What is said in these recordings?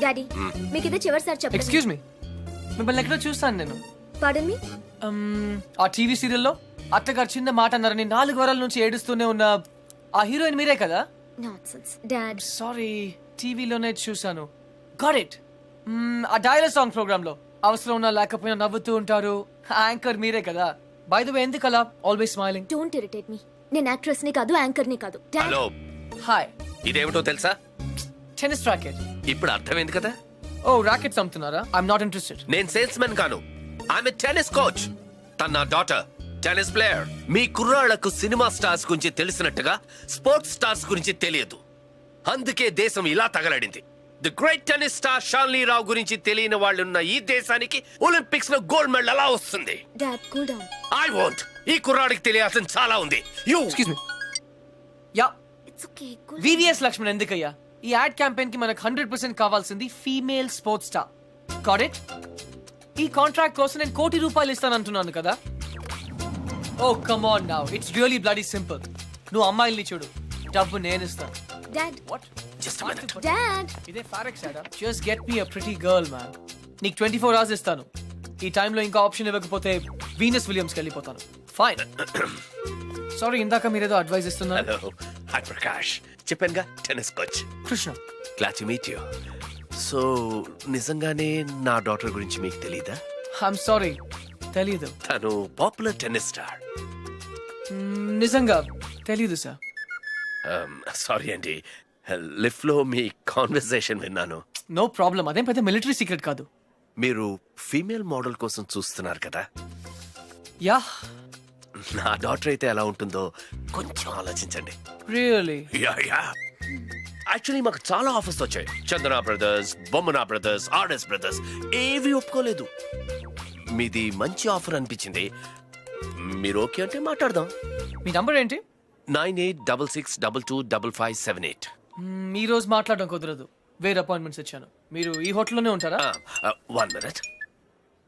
Daddy మీకు ఇది చివరిసారి చెప్పండి. ఎక్స్క్యూజ్ మీ, మిమ్మల్ని ఎక్కడో చూస్తాను నేను. పాడన్ మీ. ఆ టీవీ సీరియల్లో అత్తగారు చిన్న మాట అన్నారని 4 వారాల నుంచి ఏడుస్తూనే ఉన్న ఆ హీరోయిన్ మీరే కదా? Nonsense dad. సారీ, టీవీలోనే చూసాను. Got it. ఆ డైలాగ్ సాంగ్ ప్రోగ్రామ్ లో అవసరం ఉన్నా లేకపోయినా నవ్వుతూ ఉంటారు. యాంకర్ మీరే కదా? బై ద వే, ఎందుకు అలా always smiling? Don't irritate me. నేను యాక్ట్రెస్ ని కాదు, యాంకర్ ని కాదు. Hello, hi. ఇదేమిటో తెలుసా? Tennis racket. ఇప్పుడు అర్థమైంది కదా. ఓ, రాకెట్స్ అమ్ముతున్నారా? I'm not interested. నేను సేల్స్ మెన్ కాను, ఆమె టెన్నిస్ కోచ్. తన నా డాటర్ టెన్నిస్ ప్లేయర్. మీ కుర్రాళ్లకు సినిమా స్టార్స్ గురించి తెలిసినట్టుగా స్పోర్ట్స్ స్టార్స్ గురించి తెలియదు. అందుకే దేశం ఇలా తగలడింది. The great tennis star Shanly Rao గురించి తెలియని వాళ్ళున్న ఈ దేశానికి ఒలింపిక్స్ లో గోల్డ్ మెడల్ ఎలా వస్తుంది? Dad cool down. I want. ఈ కుర్రాడికి తెలియాల్సిన చాలా ఉంది. You excuse me. Yeah, it's okay. Cool. VVS Laxman ఎందుకయ్యా? ఈ యాడ్ క్యాంపెయిన్ కి మనకు 100% కావాల్సింది female sports star. Got it? ఈ కాంట్రాక్ట్ కోసం నేను ₹1 కోటి ఇస్తానంటున్నాను కదా. Oh come on now, it's really bloody simple. నువ్వు అమ్మాయిల్ని చూడు, డబ్బు నేను ఇస్తాను. Dad. What? Just a minute. Dad. ఇదే ఫారెక్స్ యాడా? Just get me a pretty girl man. నీకు 24 hours ఇస్తాను. ఈ టైంలో ఇంకా ఆప్షన్ ఇవ్వకపోతే వీనస్ విలియమ్స్కి వెళ్ళిపోతాను. ఫైన్. సారీ, ఇందాక మీరేదో అడ్వైస్ ఇస్తున్నారు. Hello, hi Prakash. చెప్పానుగా, tennis coach. Krishna. Glad to meet you. So నిజంగానే నా డాటర్ గురించి మీకు తెలీదా? ఐఎమ్ సారీ, తెలీదు. తను పాపులర్ టెన్నిస్ స్టార్. నిజంగా తెలీదు సార్. సారీ అండి, లిఫ్ట్ లో మీ కాన్వర్సేషన్ విన్నాను. నో ప్రాబ్లం, అదేం పెద్ద మిలిటరీ సీక్రెట్ కాదు. మీరు ఫీమేల్ మోడల్ కోసం చూస్తున్నారు కదా. యా. నా డాటర్ అయితే ఎలా ఉంటుందో కొంచెం ఆలోచించండి. రియల్లీ? Yeah yeah. యాక్చువల్లీ మాకు చాలా ఆఫర్స్ వచ్చాయి. చందన బ్రదర్స్, బొమ్మనా బ్రదర్స్, ఆర్ఎస్ బ్రదర్స్ ఏవి ఒప్పుకోలేదు. మీది మంచి ఆఫర్ అనిపించింది. మీరు ఓకే అంటే మాట్లాడదాం. మీ నంబర్ ఏంటి? 9866225578. ఈ రోజు మాట్లాడడం కుదరదు, వేరే అపాయింట్మెంట్స్ ఇచ్చాను. మీరు ఈ హోటల్లోనే ఉంటారా? 1 minute.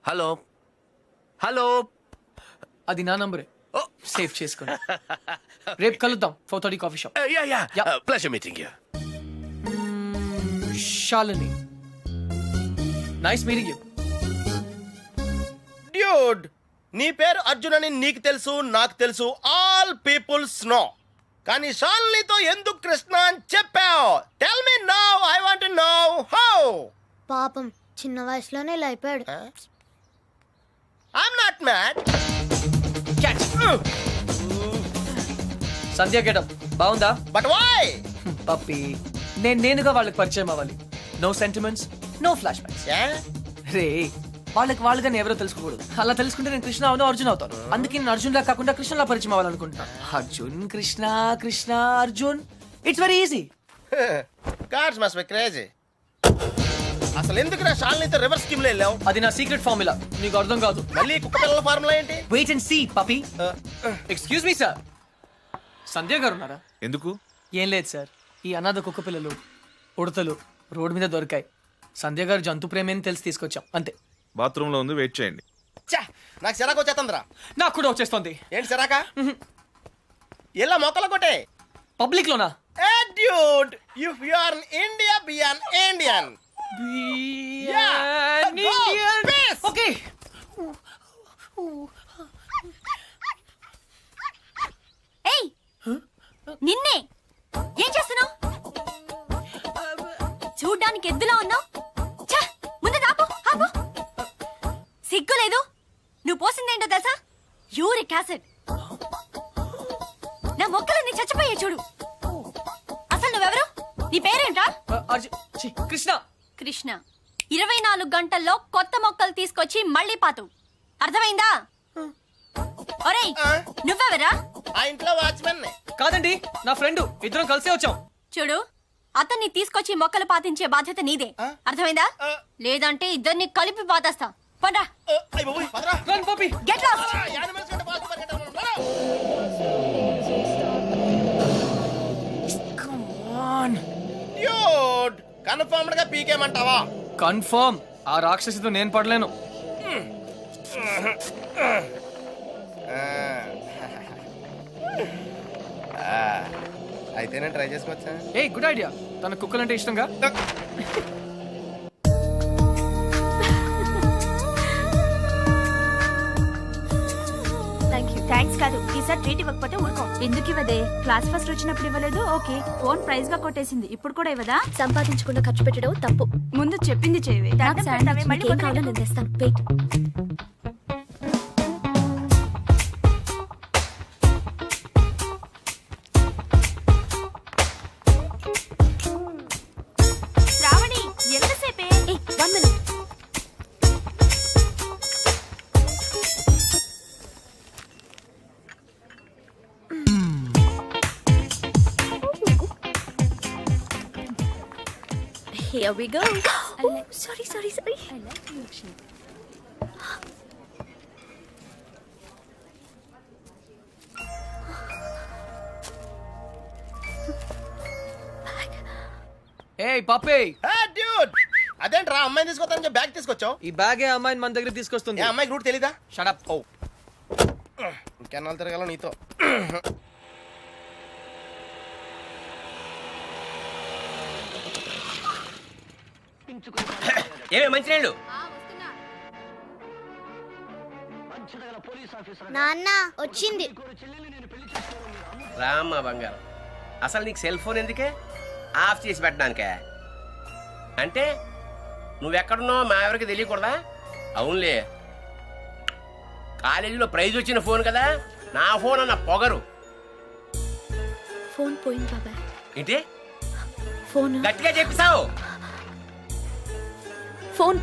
Hello hello. అది నా నంబరే, సేవ్ చేసుకోండి. రేపు కలుద్దాం 4:30 coffee shop. Yeah yeah. Yeah. Pleasure meeting you. Shalini. Nice meeting you. Dude, నీ పేరు అర్జున్ అని నీకు తెలుసు, నాకు తెలుసు, ఆల్ పీపుల్స్ నో. కానీ షాలినితో ఎందుకు కృష్ణ అని చెప్పావు? Tell me now, I want to know how. పాపం చిన్న వయసులోనే ఇలా అయిపోయాడు. I'm not mad. Sandhya getup బాగుందా? But why? పప్పి, నేనుగా వాళ్ళకి పరిచయం అవ్వాలి. No sentiments, no flashbacks. రే, వాళ్ళుగా నేను ఎవరో తెలుసుకోకూడదు. అలా తెలుసుకుంటే నేను కృష్ణ అవును, అర్జున్ అవుతాను. అందుకే నేను అర్జున్ లా కాకుండా కృష్ణలా పరిచయం అవ్వాలనుకుంటున్నాను. Arjun Krishna, Krishna Arjun, it's very easy. Cards must be crazy. అసలు ఎందుకు నా షాలినితో రివర్స్ స్కీమ్ లో వెళ్ళావు? అది నా సీక్రెట్ ఫార్ములా, నీకు అర్థం కాదు. మళ్ళీ కుక్క పిల్లల ఫార్ములా ఏంటి? Wait and see Pappi. Excuse me sir, Sandhya గారు ఉన్నారా? ఎందుకు? ఏం లేదు సార్, ఈ అనాథ కుక్క పిల్లలు ఉడతలు రోడ్డు మీద దొరికాయి. సంధ్య గారు జంతు ప్రేమని తెలిసి తీసుకొచ్చాం, అంతే. బాత్రూమ్ లో ఉంది, వెయిట్ చేయండి. ఛా, నాకు సిరాకు వచ్చేస్తుందిరా. నాకు కూడా వచ్చేస్తుంది. ఏంటి సిరాకా? ఇలా మొక్కలు కొట్టే పబ్లిక్ లోనా? Dude, if you are in India, be an Indian. Okay. ఏయ్, నిన్నే ఏం చేస్తున్నావు? చూడ్డానికి ఎద్దులా ఉన్నావు. ముందు ఆపు, ఆపు. సిగ్గు లేదు. నువ్వు పోసిందేంటో తెలుసా? Uric acid. నా మొక్కలన్నీ చచ్చిపోయాయి చూడు. అసలు నువ్వెవరు? నీ పేరేంటా? కృష్ణ. కృష్ణ. 24 గంటల్లో కొత్త మొక్కలు తీసుకొచ్చి మళ్ళీ పాతు. అర్థమైందా? ఒరేయ్, నువ్వెవరా? ఆ ఇంట్లో వాచ్మెన్. కాదండి, నా ఫ్రెండ్. ఇద్దరం కలిసే వచ్చాం. చూడు, అతన్ని తీసుకొచ్చి మొక్కలు పాతించే బాధ్యత నీదే. అర్థమైందా? లేదంటే ఇద్దరిని కలిపి పాతేస్తా. పండ్రా. Run Pappi. Get lost. Come on. Dude, confirmed గా పీకేమంటావా? కన్ఫర్మ్. ఆ రాక్షసితో నేను పడలేను. అయితే నేను ట్రై చేసుకోవచ్చా? A good idea. తన కుక్కలంటే ఇష్టంగా. థ్యాంక్స్ కాదు, ఈసారి ట్రీట్ ఇవ్వకపోతే ఊరుకో. ఎందుకు ఇవ్వదే? క్లాస్ ఫస్ట్ వచ్చినప్పుడు ఇవ్వలేదు, ఓకే. ఫోన్ ప్రైజ్ గా కొట్టేసింది, ఇప్పుడు కూడా ఇవ్వదా? సంపాదించకుండా ఖర్చు పెట్టడం తప్పు. ముందు చెప్పింది చేయవే. దండం పెడతావే, మళ్ళీ నీకేం కావాలో నేను తెస్తాను. Wait. Shravani, ఎంతసేపే? 1 minute. Here we go. Oh, sorry. I like milkshake. ఏయ్ పప్పే, డ్యూడ్, అదేంట్రా అమ్మాయిని తీసుకొస్తానని బ్యాగ్ తీసుకొచ్చావు? ఈ బ్యాగే అమ్మాయిని మన దగ్గర తీసుకొస్తుంది. ఏ అమ్మాయికి రూట్ తెలీదా? షడప్. ఓ ఇంకెన్నాళ్ళు తిరగాల నీతో. ఏమే మంచినీళ్ళు? నాన్న వచ్చింది. రామ్మ బంగారం, అసలు నీకు సెల్ ఫోన్ ఎందుకే? ఆఫ్ చేసి పెట్టడానికే? అంటే నువ్వెక్కడున్నావు మా ఎవరికి తెలియకూడదా? అవునులే, కాలేజీలో ప్రైజ్ వచ్చిన ఫోన్ కదా, నా ఫోన్ అన్న పొగరు. ఫోన్ పోయింది బాబాయ్. ఏంటి ఫోన్ గట్టిగా చెప్పిసావు? ఫోన్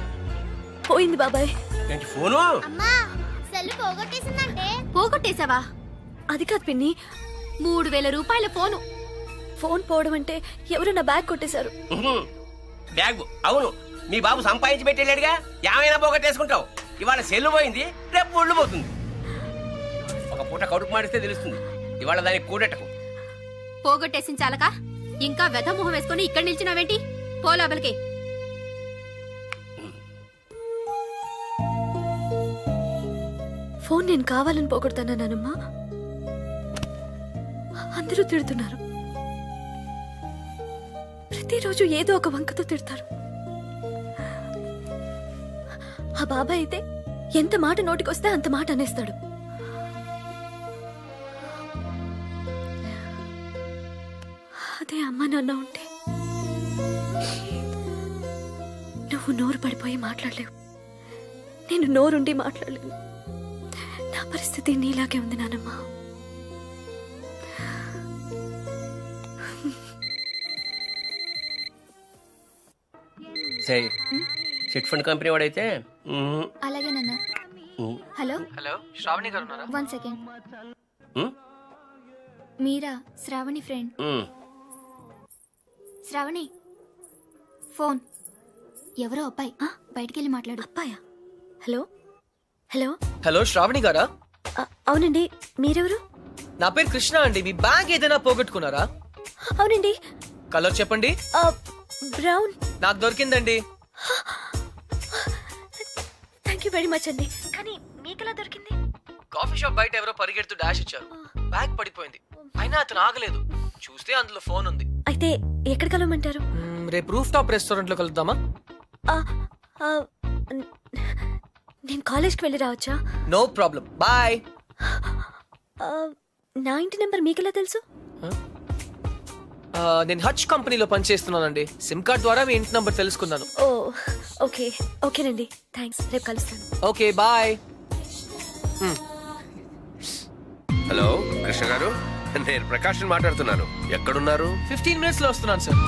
పోయింది బాబాయ్. ఏంటి ఫోను? అమ్మా సెల్ పోగొట్టేసిందంటే. పోగొట్టేశావా? అది కాదు పిన్ని, 3000 రూపాయల ఫోను. ఫోన్ పోవడం అంటే ఎవరు నా బ్యాగ్ కొట్టేశారు. బ్యాగ్? అవును, మీ బాబు సంపాదించి పెట్టేలేడుగా, ఏమైనా పోగొట్టేసుకుంటావు. ఇవాళ సెల్లు పోయింది, రేపు ఒళ్ళు పోతుంది. ఒక పూట కడుపు మాడిస్తే తెలుస్తుంది. ఇవాళ దానికి కూడెట్టకు. పోగొట్టేసిన చాలక ఇంకా వెధ మొహం వేసుకుని ఇక్కడ నిల్చున్నావేంటి? పో లోపలికి. ఫోన్ నేను కావాలని పోగొడతానా నానమ్మా? అందరూ తిడుతున్నారు. ప్రతిరోజు ఏదో ఒక వంకతో తిడతారు. ఆ బాబాయ్ అయితే ఎంత మాట నోటికొస్తే అంత మాట అనేస్తాడు. అదే అమ్మ నాన్న ఉంటే నువ్వు నోరు పడిపోయి మాట్లాడలేవు, నేను నోరుండి మాట్లాడలేను. నా పరిస్థితి నీలాగే ఉంది నానమ్మా. సరే, చిట్ ఫండ్ కంపెనీ వాడైతే అలాగే నాన్న. హలో హలో, శ్రావణి గారు ఉన్నారా? 1 second. మీరా? శ్రావణి ఫ్రెండ్. శ్రావణి ఫోన్. ఎవరో అబ్బాయి, బయటికెళ్ళి మాట్లాడు. అబ్బాయా? హలో హలో హలో, శ్రావణి గారా? అవునండి, మీరెవరు? నా పేరు కృష్ణ అండి. మీ బ్యాగ్ ఏదైనా పోగొట్టుకున్నారా? అవునండి. కలర్ చెప్పండి. బ్రౌన్. నాకు దొరికిందండి. థ్యాంక్ యూ వెరీ మచ్ అండి. కానీ మీకెలా దొరికింది? కాఫీ షాప్ బయట ఎవరో పరిగెడుతూ డాష్ ఇచ్చారు, బ్యాగ్ పడిపోయింది. అయినా అతను ఆగలేదు, చూస్తే అందులో ఫోన్ ఉంది. అయితే ఎక్కడ కలవమంటారు? రేపు రూఫ్ టాప్ రెస్టారెంట్ లో కలుద్దామా? నేను కాలేజ్కి వెళ్ళి రావచ్చా? No problem, boy. నా ఇంటి నెంబర్ మీకెలా తెలుసు? నేను హచ్ కంపెనీలో పనిచేస్తున్నానండి. సిమ్ కార్డ్ ద్వారా మీ ఇంటి నంబర్ తెలుసుకున్నాను. ఓ ఓకే, ఓకేనండి, థ్యాంక్స్. రేపు కలుస్తాను. Okay, bye. హలో కృష్ణ గారు, నేను ప్రకాష్ మాట్లాడుతున్నాను. ఎక్కడున్నారు? 15 minutes లో వస్తున్నాను సార్.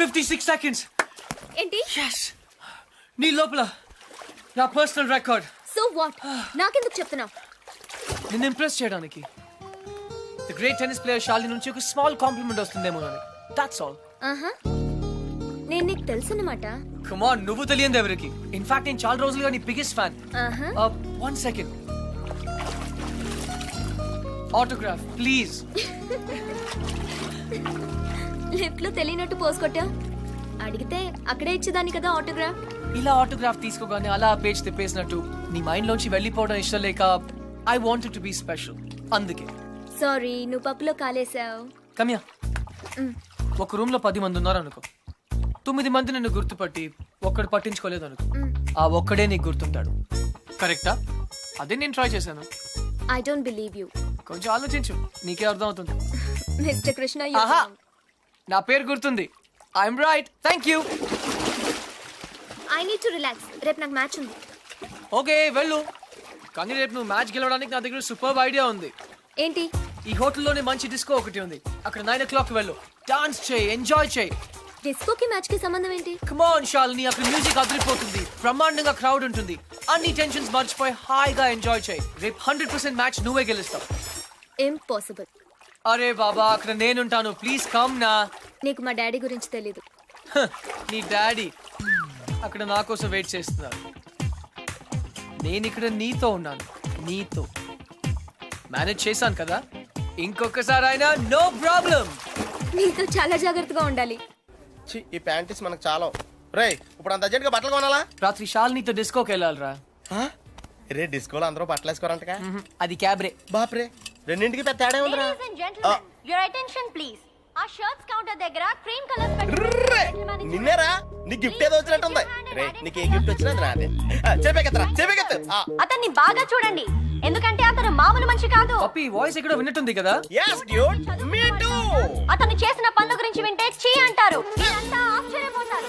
56 seconds. ఏంటి? Yes. నీ లోపల నా పర్సనల్ రికార్డ్. So what? నాకెందుకు చెప్తున్నావు? నిన్ను ఇంప్రెస్ చేయడానికి. The great tennis player Shalini నుంచి ఒక స్మాల్ కాంప్లిమెంట్ వస్తుందేమో అని. That's all. ఆహా, నేను నీకు తెలుసన్నమాట. కమ్ ఆన్, నువ్వు తెలియదు ఎవరికి. ఇన్ఫాక్ట్ నేను చాలా రోజులుగా నీ బిగ్గెస్ట్ ఫ్యాన్. ఆహా, 1 second. Autograph please. లిఫ్ట్ లో తెలియనట్టు పోసుకొట్టా. అడిగితే అక్కడే ఇచ్చేదాన్ని కదా ఆటోగ్రాఫ్. ఇలా ఆటోగ్రాఫ్ తీసుకోగానే అలా పేజ్ తిప్పేసినట్టు నీ మైండ్ లోంచి వెళ్ళిపోవడం ఇష్టం లేక I wanted to be special. అందుకే. సారీ, నువ్వు పప్పులో కాలేసావు. కమ్యా, ఒక రూమ్ లో 10 మంది ఉన్నారు అనుకో. 9 మంది నిన్ను గుర్తుపట్టి ఒక్కడు పట్టించుకోలేదు అనుకో, ఆ ఒక్కడే నీకు గుర్తుంటాడు. కరెక్టా? అదే నేను ట్రై చేశాను. I don't believe you. కొంచెం ఆలోచించు, నీకే అర్థం అవుతుంది. మిస్టర్ కృష్ణ ఆహా, నా పేరు గుర్తుంది. I'm right, thank you. I need to relax. రేపు నాకు మ్యాచ్ ఉంది. ఓకే వెళ్ళు, కానీ రేపు నువ్వు మ్యాచ్ గెలవడానికి నా దగ్గర సూపర్ ఐడియా ఉంది. ఏంటి? ఈ హోటల్లోనే మంచి డిస్కో ఒకటి ఉంది, అక్కడ 9 o'clock వెళ్ళు. డాన్స్ చేయి, ఎంజాయ్ చేయి. డిస్కోకి మ్యాచ్ కి సంబంధం ఏంటి? కమాన్ శాలిని, అక్కడ మ్యూజిక్ అదిరిపోతుంది, బ్రహ్మాండంగా క్రౌడ్ ఉంటుంది. అన్ని టెన్షన్స్ మర్చిపోయి హాయిగా ఎంజాయ్ చేయి. రేపు 100% మ్యాచ్ నువ్వే గెలుస్తావు. ఇంపాసిబుల్. అరే బాబా, అక్కడ నేనుంటాను, ప్లీజ్ కమ్ నా. నీకు మా డాడీ గురించి తెలీదు. హ, నీ డాడీ అక్కడ నా కోసం వెయిట్ చేస్తున్నారు. నేను ఇక్కడ నీతో ఉన్నాను, నీతో మేనేజ్ చేశాను కదా. ఇంకొకసారి అయినా నో ప్రాబ్లం. నీతో చాలా జాగ్రత్తగా ఉండాలి. ఛీ, ఈ ప్యాంటీస్ మనకు చాలా. రేయ్, ఇప్పుడు అంత అర్జెంట్గా బట్టలు కొనాలా? రాత్రి శాలినితో డిస్కోకి వెళ్ళాలిరా. ఆ? రే, డిస్కోలో అందరూ బట్టలు వేసుకోరంటగా. అది క్యాబ్రే. బాప్రే, రెండింటికి పెద్ద తేడా ఉందిరా. Ladies and gentlemen, your attention please. ఆ షర్ట్స్ కౌంటర్ దగ్గర క్రీమ్ కలర్స్ ర్రే, నిన్నేరా, నీ గిఫ్ట్ ఏదో వచ్చినట్టుంది. రే, నీకు ఏ గిఫ్ట్ వచ్చినా అది నాదే. చెప్పేకెత్తరా, చెప్పేకెత్తు. అతన్ని బాగా చూడండి, ఎందుకంటే అతను మామూలు మనిషి కాదు. పప్పి వాయిస్ ఎక్కడో విన్నట్టుంది కదా. yes dude, me too. అతను చేసిన పనుల గురించి వింటే చీ అంటారు. మీరంతా ఆశ్చర్యపోతారు.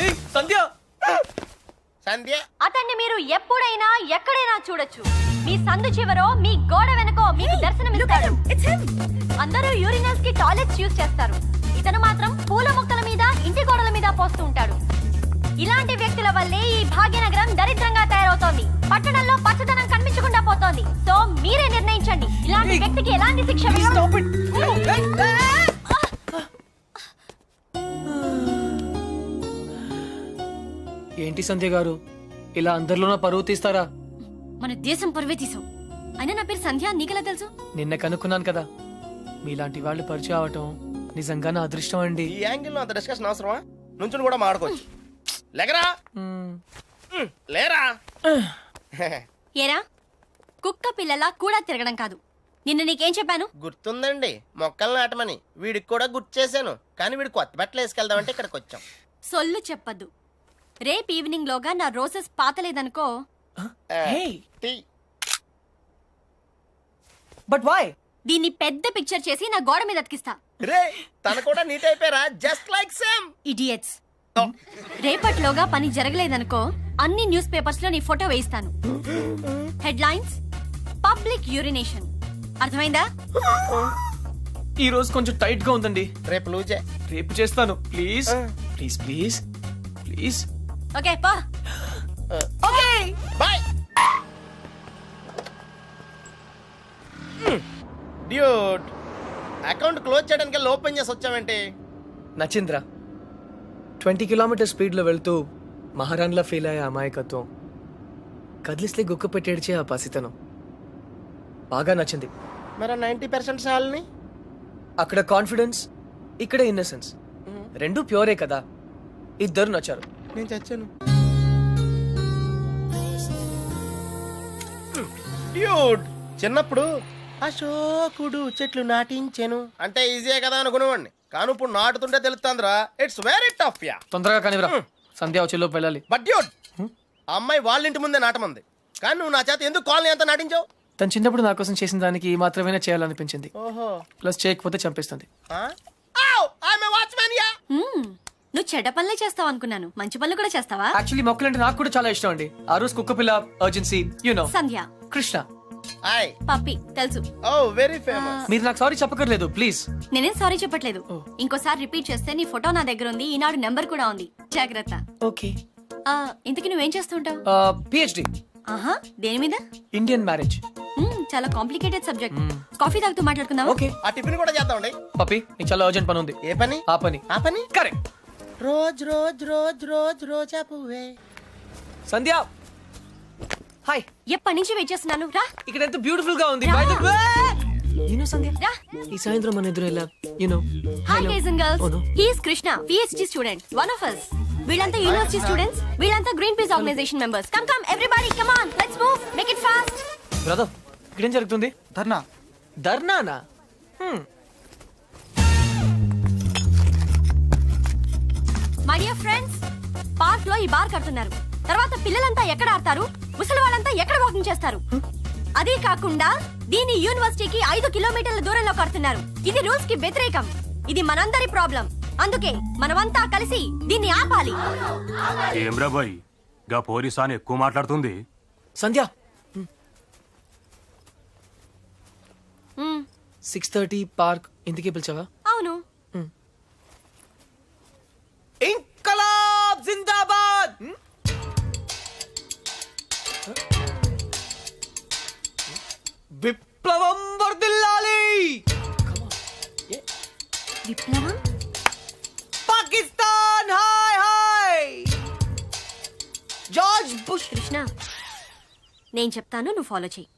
ఏయ్ సంధ్య, సంధ్య, అతన్ని మీరు ఎప్పుడైనా ఎక్కడైనా చూడొచ్చు. మీ సందు చివరో మీ గోడ వెనకో మీకు దర్శనమిస్తాడు. అందరూ యూరినల్స్ కి టాయిలెట్స్ యూజ్ చేస్తారు, ఇతను మాత్రం పూల మొక్కల మీద ఇంటి గోడల మీద పోస్తూ ఉంటాడు. ఇలాంటి వ్యక్తుల వల్లే ఈ భాగ్యనగరం దరిద్రంగా తయారవుతోంది. పట్టణంలో పచ్చదనం కనిపించకుండా పోతోంది. సో మీరే నిర్ణయించండి, ఇలాంటి వ్యక్తికి ఎలాంటి శిక్ష వేయాలి? stop it. ఏంటి సంధ్య గారు, ఇలా అందరిలోన పరువు తీస్తారా? మన దేశం పరువే తీసాం. అయినా నా పేరు సంధ్య, నీకెలా తెలుసు? నిన్న కనుక్కున్నాను కదా. మీలాంటి వాళ్ళు పరిచయం అవటం నిజంగా నా అదృష్టం అండి. ఈ యాంగిల్ లో అంత డిస్కషన్ అవసరమా? నుంచుని కూడా మాడుకోవచ్చు. లేకరా, లేరా. ఏరా, కుక్క పిల్లలా కూడా తిరగడం కాదు. నిన్న నీకేం చెప్పాను? గుర్తుందండి, మొక్కలు నాటమని. వీడికి కూడా గుర్తు చేశాను, కానీ వీడు కొత్త బట్టలు వేసుకెళ్దామంటే ఇక్కడికి వచ్చాం. సొల్లు చెప్పద్దు. రేపు ఈవినింగ్ లోగా నా రోజెస్ పాతలేదనుకో. Hey. టీ. But why? దీన్ని పెద్ద పిక్చర్ చేసి నా గోడ మీద అతికిస్తా. రే, తన కూడా నీట్ అయిపోయారా, జస్ట్ లైక్ సేమ్. ఇడియట్స్. రేపట్లోగా పని జరగలేదనుకో, అన్ని న్యూస్ పేపర్స్ లో నీ ఫోటో వేయిస్తాను. Headlines: public urination. అర్థమైందా? ఈ రోజు కొంచెం టైట్ గా ఉందండి. రేపు లూజే. రేపు చేస్తాను, please please please please. Okay పా. Okay bye. Dude, account close చేయడానికి ఓపెన్ చేసి వచ్చావేంటి? నచింద్ర 20 కిలోమీటర్ స్పీడ్ లో వెళ్తూ మహారాణిలా ఫీల్ అయ్యే అమాయకత్వం, కదిలిస్తే గుక్క పెట్టేడ్చే ఆ పసితనం బాగా నచ్చింది. మరి 90% సాల్ని? అక్కడ కాన్ఫిడెన్స్, ఇక్కడ ఇన్నసెన్స్, రెండు ప్యూరే కదా. ఇద్దరు నచ్చారు. నేను చచ్చాను. డ్యూడ్, చిన్నప్పుడు అశోకుడు చెట్లు నాటించెను అంటే ఈజీయే కదా అనుకునేవాడిని, కానీ ఇప్పుడు నాటుతుంటే తెలుస్తుందిరా, ఇట్స్ వెరీ టఫ్ యా. తొందరగా కానివ్వరా, సంధ్య వచ్చేలోపు వెళ్ళాలి. బట్ డ్యూడ్, ఆ అమ్మాయి వాళ్ళ ఇంటి ముందే నాటమంది, కానీ నువ్వు నా చేత ఎందుకు కాలనీ అంతా నాటించావు? తను చిన్నప్పుడు నా కోసం చేసిన దానికి ఈ మాత్రమే చేయాలనిపించింది. ఓహో. ప్లస్ చేయకపోతే చంపేస్తుంది. నువ్వు చెడ్డ పనులే చేస్తావు అనుకున్నాను, మంచి పనులు కూడా చేస్తావా? యాక్చువల్లీ మొక్కలంటే నాకు కూడా చాలా ఇష్టం అండి. ఆ రోజు కుక్క పిల్ల, urgency, you know, Sandhya, Krishna. Hi. Pappi తెలుసు. Oh very famous. మీరు నాకు సారీ చెప్పకర్లేదు, ప్లీజ్. నేనేం సారీ చెప్పట్లేదు. ఇంకోసారి రిపీట్ చేస్తే నీ ఫోటో నా దగ్గర ఉంది, ఈనాడు నెంబర్ కూడా ఉంది, జాగ్రత్త. ఓకే. ఇంతకీ నువ్వేం చేస్తుంటావు? పిహెచ్డి. ఆహా, దేని మీద? Indian marriage. చాలా కాంప్లికేటెడ్ సబ్జెక్ట్. కాఫీ తాగుతూ మాట్లాడుకుందాం. ఓకే. ఆ టిఫిన్ కూడా చేద్దామండి. పప్పి, నీకు చాలా అర్జెంట్ పని ఉంది. ఏ పని? ఆ పని. ఆ పని correct. Rose rose rose rose రోజా పువ్వే. సంధ్య, హాయ్. ఎప్పటి నుంచి వెయిట్ చేస్తున్నాను, రా. ఇక్కడ ఎంత బ్యూటిఫుల్ గా ఉంది. రా. By the way, you know సంధ్య, రా. ఈ సాయంత్రం మన ఎదురు ఎలా, you know. Hi Hello. guys and girls. Oh, no. He is Krishna, PhD student, one of us. వీళ్ళంతా యూనివర్సిటీ స్టూడెంట్స్, వీళ్ళంతా Greenpeace organisation members. Come come everybody, come on, let's move, make it fast. Brother, ఇక్కడేం జరుగుతుంది? ధర్నా. ధర్నానా? My dear friends, park లో ఈ bar కడుతున్నారు. తర్వాత పిల్లలంతా ఎక్కడ ఆడతారు, ముసలి వాళ్ళంతా ఎక్కడ వాకింగ్ చేస్తారు? అదే కాకుండా దీని యూనివర్సిటీకి 5 కిలోమీటర్ల దూరంలో కడుతున్నారు. ఇది రూల్స్ కి వ్యతిరేకం. ఇది మనందరి ప్రాబ్లం. అందుకే మనమంతా కలిసి దీన్ని ఆపాలి. ఏమ్రా బాయ్ గా పోలీసాని ఎక్కువ మాట్లాడుతుంది. సంధ్య మ్మ్, 6:30 పార్క్ ఇంటికి పిలిచావా? అవును. ఇంకలాబ్ జిందాబాద్. విప్లవం వర్ధిల్లాలి. విప్లవం? Pakistan hi hi. George bush. Krishna, నేను చెప్తాను, నువ్వు ఫాలో చెయ్యి.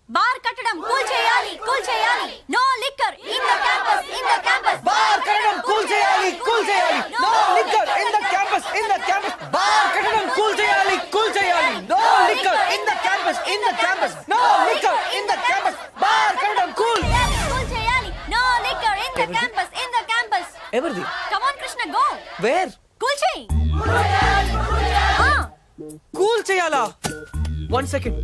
బార్ కట్టడం కూల్ చేయాలి, కూల్ చేయాలి. No liquor in the campus, in the campus. Bar కట్టడం కూల్ చేయాలి, కూల్ చేయాలి. No liquor in the campus, in the campus. Bar కట్టడం కూల్ చేయాలి, కూల్ చేయాలి. No liquor in the campus, in the campus. No liquor in the campus. Bar కట్టడం cool cool చేయాలి. No liquor in the campus, in the campus. ఎవరిది? Come on Krishna, go. Where? Cool చేయి. Cool చేయాలా? 1 second.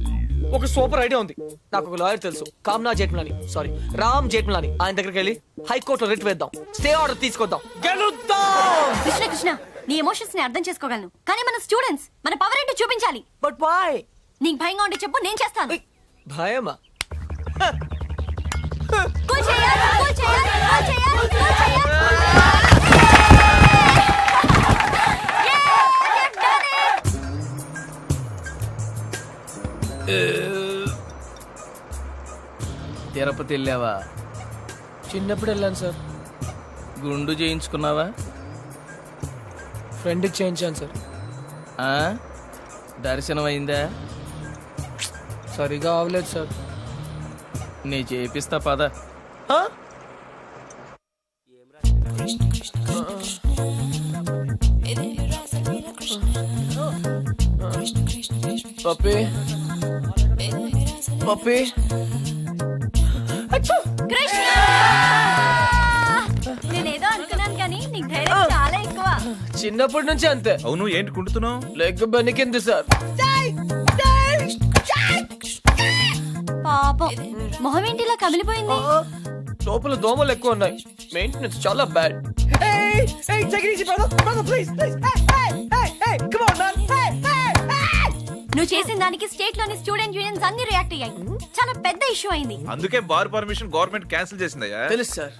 ఒక super idea ఉంది. నాకు ఒక lawyer తెలుసు, కామ్నా జేట్మలాని, సారీ రామ్ జేట్మలాని. ఆయన దగ్గరికి వెళ్ళి హైకోర్టులో రిట్ వేద్దాం, స్టే ఆర్డర్ తీసుకొద్దాం, గెలుద్దాం. కృష్ణ కృష్ణ, నీ ఎమోషన్స్ ని అర్థం చేసుకోగలను, కానీ మన స్టూడెంట్స్, మన పవర్ ఏంటో చూపించాలి. But why? నీకు భయంగా ఉంటే చెప్పు, నేను చేస్తాను. భయమా? కూల్ చేయాలి, కూల్ చేయాలి, కూల్ చేయాలి, కూల్ చేయాలి. తిరుపతి వెళ్ళావా? చిన్నప్పుడు వెళ్ళాను సార్. గుండు చేయించుకున్నావా? ఫ్రెండ్కి చేయించాను సార్. ఆ? దర్శనం అయిందా? సరిగా అవలేదు సార్. నీ చేపిస్తా పద. ఆ? పప్పి పప్పి. కృష్ణ! నేనేదో అనుకున్నాను, కానీ నీకు ధైర్యం చాలా ఎక్కువ. చిన్నప్పటి నుంచి అంతే. అవును ఏంటి కుంటున్నావు? Leg బెనికింది sir. పాపం, మొహం ఏంటిలా కమిలిపోయింది? లోపల దోమలు ఎక్కువ ఉన్నాయి, మెయింటెనెన్స్ చాలా బ్యాడ్. నువ్వు చేసిన దానికి స్టేట్ లోని స్టూడెంట్ యూనియన్స్ అన్ని రియాక్ట్ అయ్యాయి. చాలా పెద్ద ఇష్యూ అయింది. అందుకే బార్ పర్మిషన్ గవర్నమెంట్ క్యాన్సిల్ చేసిందయ్యా. తెలుసు సార్,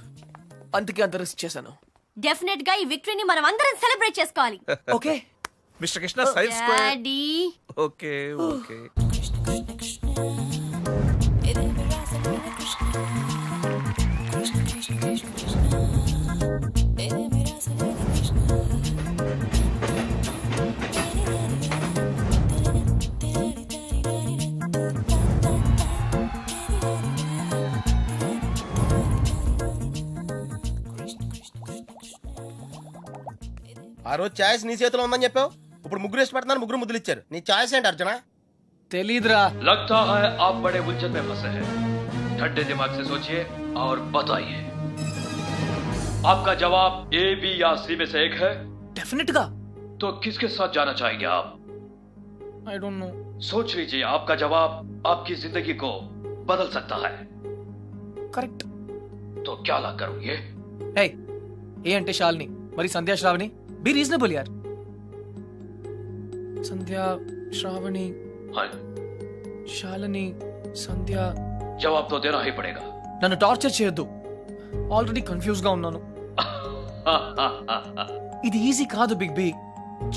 అందుకే అంత రిస్క్ చేశాను. డెఫినెట్ గా ఈ విక్టరీని మనం అందరం సెలబ్రేట్ చేసుకోవాలి. Okay mister Krishna side square. Daddy, okay okay. ఆ రోజు ఛాయిస్ నీ చేతిలో ఉందని చెప్పావు, ఇప్పుడు ముగ్గురు ఇష్టపడుతున్నారు, ముగ్గురు ముద్దులు ఇచ్చారు. నీ ఛాయిస్ ఏంటి అర్జున? తెలీదురా. लगता है आप बड़े उलझन में फंसे हैं। ठंडे दिमाग से सोचिए और बताइए। आपका जवाब ए, बी या सी में से एक है, డెఫినెట్ గా. तो किसके साथ जाना चाहेंगे आप? I don't know. सोच लीजिए, आपका जवाब आपकी जिंदगी को बदल सकता है। కరెక్ట్. तो क्या ला करोगे? ఏ ఏ అంటే శాలిని, మరి సంధ్యా శ్రావణి. బి రీజనబుల్ యార్. సంధ్యా శ్రావణి हाँ, శాలిని సంధ్య. जवाब तो देना ही पड़ेगा। నన్ను టార్చర్ చేయొద్దు, ఆల్రెడీ కన్ఫ్యూజ్ గా ఉన్నాను. ఇది ఈజీ కాదు బిగ్ బి,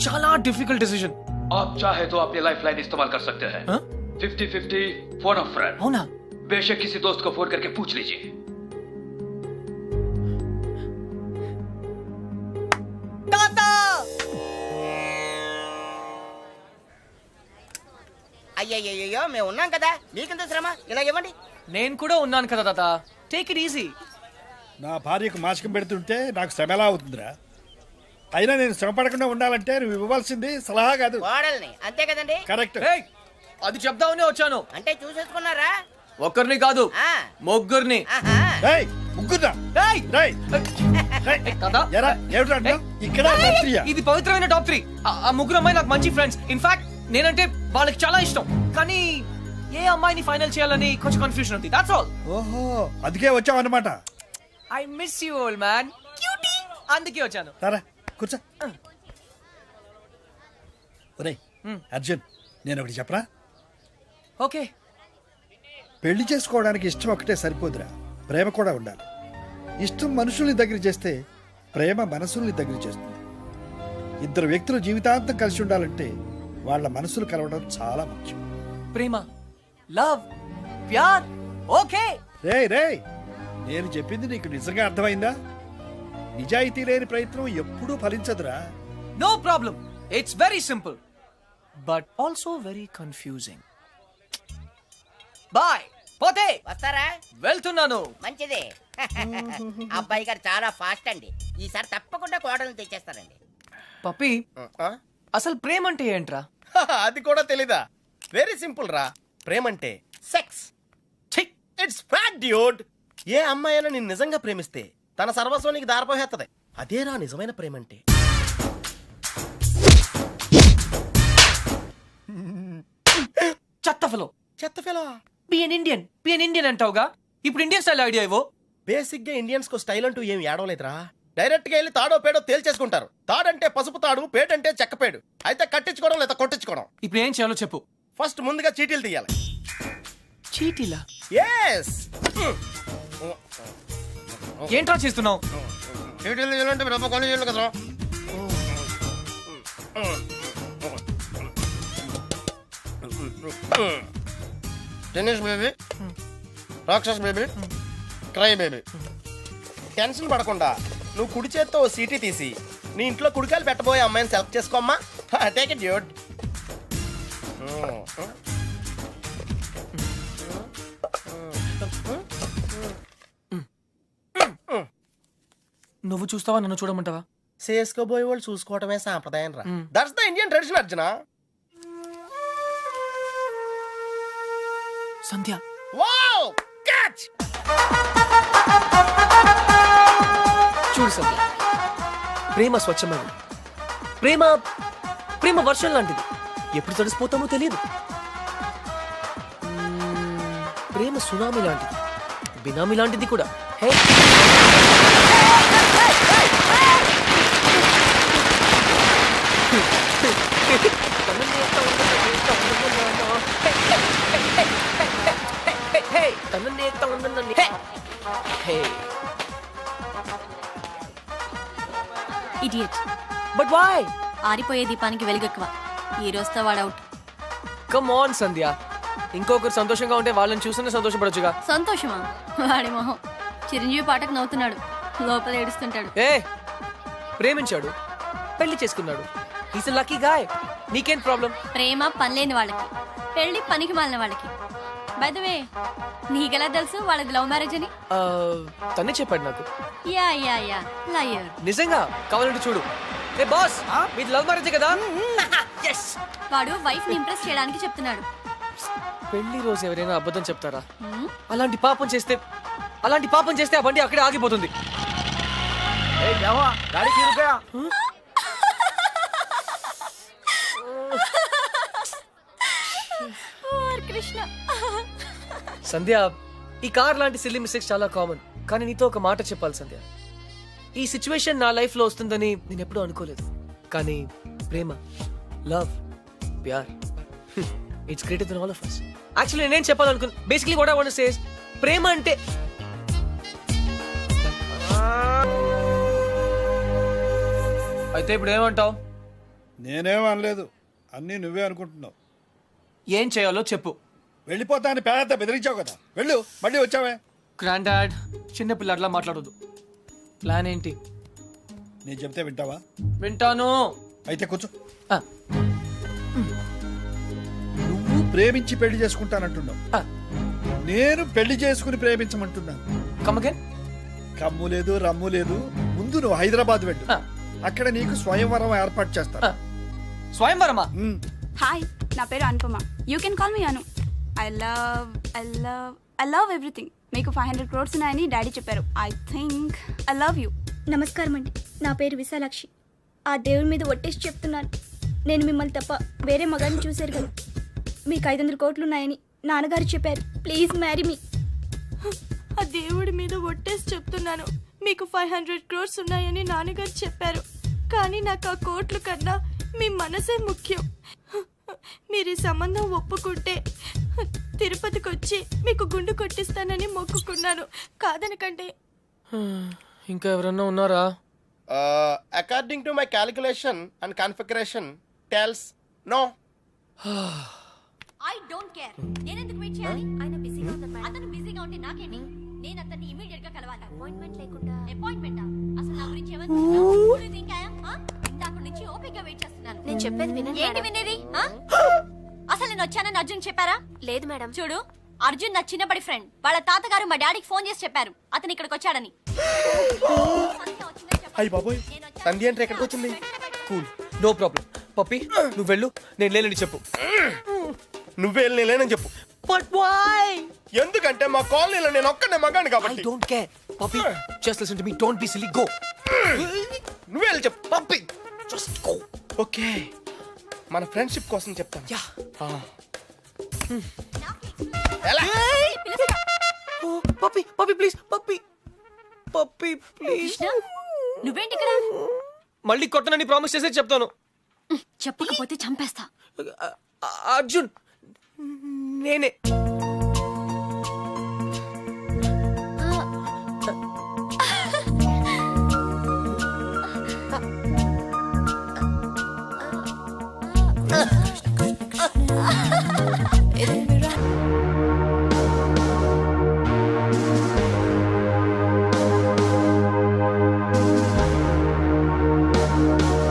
చాలా డిఫికల్ట్ డిసిజన్. आप चाहे तो अपनी लाइफ लाइन इस्तेमाल कर सकते हैं। हाँ? 50-50 फोन ऑफ फ्रेंड। అవునా? बेशक किसी दोस्त को फोन करके पूछ लीजिए। అయ్యయ్యో మేము ఉన్నాం కదా, నీకెంత శ్రమ, ఇలా ఇవ్వండి. నేను కూడా ఉన్నాను కదా తాత, టేక్ ఇట్ ఈజీ. నా భార్యకు మాసికం పెడుతుంటే నాకు శ్రమ ఎలా అవుతుందిరా? అయినా నేను శ్రమ పడకుండా ఉండాలంటే నువ్వు ఇవ్వవలసింది సలహా కాదు, కోడల్ని, అంతే కదండి? కరెక్ట్. ఏయ్, అది చెప్దామని వచ్చాను. అంటే చూసేసుకున్నారా? ఒక్కరిని కాదు, ఆ. ముగ్గురిని. ఆహా. ఏయ్, ముగ్గురా. ఏయ్! రేయ్, కదా ఎరా ఏమిట్రా అంటున్నావ్? ఇక్కడ రాత్రియా? ఇది పవిత్రమైన టాప్ 3. ఆ ముగ్గురు అమ్మాయి నాకు మంచి ఫ్రెండ్స్. ఇన్ఫాక్ట్ నేనంటే వాళ్ళకి చాలా ఇష్టం. కానీ ఏ అమ్మాయిని ఫైనల్ చేయాలని కొంచెం కన్ఫ్యూజన్ ఉంది. That's all. ఓహో అందుకే వచ్చావు అన్నమాట. I miss you old man. Cutie. అందుకే వచ్చాను. రారా కూర్చో. ఒరేయ్ అర్జున్, నేను ఒకటి చెప్పరా? ఓకే. పెళ్లి చేసుకోవడానికి ఇష్టం ఒకటే సరిపోదురా, ప్రేమ కూడా ఉండాలి. ఇష్టం మనుషుల్ని దగ్గర చేస్తే ప్రేమ మనసుల్ని దగ్గర చేస్తుంది. ఇద్దరు వ్యక్తులు జీవితాంతం కలిసి ఉండాలంటే వాళ్ళ మనసులు కలవడం చాలా ముఖ్యం. ప్రేమ, లవ్, ప్యార్. ఓకే. రేయ్ నేను చెప్పింది నీకు నిజంగా అర్థమైందా? నిజాయితీ లేని ప్రయత్నం ఎప్పుడూ ఫలించదురా. No problem. It's very simple but also very confusing. Boy. పోతే వస్తారా? వెళ్తున్నాను. మంచిది. అబ్బాయి గారు చాలా ఫాస్ట్ అండి. ఈసారి తప్పకుండా కోడలు తెచ్చేస్తారండి. పప్పి, అసలు ప్రేమ అంటే ఏంట్రా? అది కూడా తెలీదా? వెరీ సింపుల్ రా. ప్రేమంటే సెక్స్. It's fact dude. ఏ అమ్మాయి అయినా నిన్ను నిజంగా ప్రేమిస్తే తన సర్వస్వానికి దారిపోహేత్తది. అదేరా నిజమైన ప్రేమంటే. చెత్త ఫెలో. బి ఎన్ ఇండియన్ అంటావుగా. ఇప్పుడు ఇండియన్ స్టైల్ ఐడియా ఇవ్వు. బేసిక్ గా ఇండియన్స్ కు స్టైల్ అంటూ ఏం ఏడవలేదురా. డైరెక్ట్ గా వెళ్ళి తాడో పేడో తేల్చేసుకుంటారు. తాడంటే పసుపు తాడు, పేడంటే చెక్కపేడు. అయితే కట్టించుకోవడం లేదా కొట్టించుకోవడం. ఇప్పుడు ఏం చేయాలో చెప్పు. ఫస్ట్ ముందుగా చీటీలు తీయాలి. చీటీలా? ఎస్. ఏంట్రా చేస్తున్నావు? చీటీలు తీయాలంటే బ్రహ్మ కొని చేయాలి కదా. టెన్నిస్ బేబీ, రాక్షస్ బేబీ, క్రై బేబీ. టెన్షన్ పడకుండా నువ్వు కుడి చేత్తో ఓ సీటీ తీసి నీ ఇంట్లో కుడికాయలు పెట్టబోయే అమ్మాయిని సెలెక్ట్ చేసుకోమ్మా. Take it dude. నువ్వు చూస్తావా, నన్ను చూడమంటావా? చేసుకోబోయే వాళ్ళు చూసుకోవటమే సాంప్రదాయం రా. That's the Indian tradition Arjuna. Sandhya. Wow catch. చూడు సంధ్య, ప్రేమ స్వచ్ఛమైనది. ప్రేమ వర్షం లాంటిది. ఎప్పుడు తడిసిపోతామో తెలియదు. ప్రేమ సునామీ లాంటిది, బినామీ లాంటిది కూడా. Hey, idiot. But why? ఆరిపోయే దీపానికి వెలుగెక్కువ. ఈ రోజుతో వాడు అవుట్. కమ్ ఆన్ సంధ్య, ఇంకొకరు సంతోషంగా ఉంటే వాళ్ళని చూస్తేనే సంతోషపడొచ్చుగా. సంతోషమా? వాడి మొహం. చిరంజీవి పాటకు నవ్వుతున్నాడు, లోపల ఏడుస్తుంటాడు. ఏ, ప్రేమించాడు, పెళ్లి చేసుకున్నాడు. Is lucky guy. నీకేం ప్రాబ్లం? ప్రేమ పనిలేని వాళ్ళకి, పెళ్లి పనికి మాలిన వాళ్ళకి. బై ద వే, నీకెలా తెలుసు వాళ్ళది లవ్ మ్యారేజ్ అని? తనే చెప్పాడు నాకు. Yeah liar. నిజంగా? కావాలంటే చూడు. ఏ బాస్, మీది లవ్ మ్యారేజ్ కదా? వాడు వైఫ్ ని ఇంప్రెస్ చేయడానికి చెప్తున్నాడు. పెళ్లి రోజు ఎవరైనా అబద్ధం చెప్తారా? అలాంటి పాపం చేస్తే ఆ బండి అక్కడే ఆగిపోతుంది. కృష్ణ. సంధ్య, ఈ కార్ లాంటి సిల్లీ మిస్టేక్స్ చాలా కామన్. కానీ నీతో ఒక మాట చెప్పాలి సంధ్య. ఈ సిచ్యువేషన్ నా లైఫ్ లో వస్తుందని నేను ఎప్పుడూ అనుకోలేదు. కానీ ప్రేమ, లవ్, ప్యార్, it's greater then all of us. Actually నేనేం చెప్పాలనుకున్నా, basically what I want to say is, ప్రేమ అంటే అయితే ఇప్పుడు ఏమంటావు? నేనేం అనలేదు, అన్నీ నువ్వే అనుకుంటున్నావు. ఏం చేయాలో చెప్పు. వెళ్ళిపోతా అని పేద బెదిరించావు కదా, వెళ్ళు. మళ్ళీ వచ్చావే. గ్రాండ్ డాడ్, చిన్న పిల్లట్లా మాట్లాడొద్దు. ప్లాన్ ఏంటి? నేను చెప్తే వింటావా? వింటాను. అయితే కూర్చో. నువ్వు ప్రేమించి పెళ్లి చేసుకుంటానంటున్నావు, నేను పెళ్లి చేసుకుని ప్రేమించమంటున్నాను. కమ్మగన్. కమ్ము లేదు, రమ్ము లేదు. ముందు నువ్వు హైదరాబాద్ వెళ్ళు, అక్కడ నీకు స్వయంవరం ఏర్పాటు చేస్తా. స్వయంవరమా? హాయ్, నా పేరు Anupama. You can call me Anu. I love everything. మీకు 500 crores ఉన్నాయని డాడీ చెప్పారు. I think I love you. నమస్కారం అండి. నా పేరు విశాలాక్షి. ఆ దేవుడి మీద ఒట్టేసి చెప్తున్నాను, నేను మిమ్మల్ని తప్ప వేరే మగాన్ని చూశారు కదా. మీకు 500 కోట్లు ఉన్నాయని నాన్నగారు చెప్పారు. Please marry me. ఆ దేవుడి మీద ఒట్టేసి చెప్తున్నాను, మీకు 500 crores ఉన్నాయని నాన్నగారు చెప్పారు. కానీ నాకు ఆ కోట్లు కన్నా మీ మనసే ముఖ్యం. మీరు ఈ సంబంధం ఒప్పుకుంటే తిరుపతికి వచ్చి మీకు గుండు కొట్టిస్తానని మొక్కుకున్నాను. కాదనకండి. ఇంకా ఎవరన్నా ఉన్నారా? According to my calculation and configuration tells no. I don't care. నేను ఎందుకు వెయిట్ చేయాలి? ఆయన బిజీగా ఉన్నారు మేడం. అతను బిజీగా ఉంటే నాకేంటి? నేను అతన్ని ఇమిడియట్ గా కలవాలి. అపాయింట్మెంట్ లేకుండా. అపాయింట్మెంటా? అసలు నా గురించి ఏమనుకుంటున్నావు? ఇందాక నుంచి ఓపికగా వెయిట్ చేస్తున్నాను. నేను చెప్పేది వినండి. ఏంటి వినేది? అసలు నేను వచ్చానని అర్జున్ చెప్పారా? లేదు మేడం. చూడు, అర్జున్ నా చిన్నప్పటి ఫ్రెండ్. వాళ్ళ తాతగారు మా డాడీకి ఫోన్ చేసి చెప్పారు అతను ఇక్కడికి వచ్చాడని. అయ్యి బాబోయ్, తంది అంటే ఎక్కడికి వచ్చింది? Cool, no problem. పప్పి నువ్వు వెళ్ళు, నేను లేనని చెప్పు. నువ్వే లేనని చెప్పు. But why? ఎందుకంటే మా కాలనీలో నేను ఒక్కనే మగాను ఐ కాబట్టి. Don't care. Pappi just listen to me, don't be silly, go. నువ్వే వెళ్ళి చెప్పు. Pappi just go. ఓకే, మన ఫ్రెండ్షిప్ కోసం చెప్తాను. యా. ఎలా? Pappi Pappi please, Pappi Pappi please. కృష్ణ, నువ్వేంటి ఇక్కడ? మళ్ళీ కొట్టనని ప్రామిస్ చేసే చెప్తాను. చెప్పకపోతే చంపేస్తా. అర్జున్ నేనే.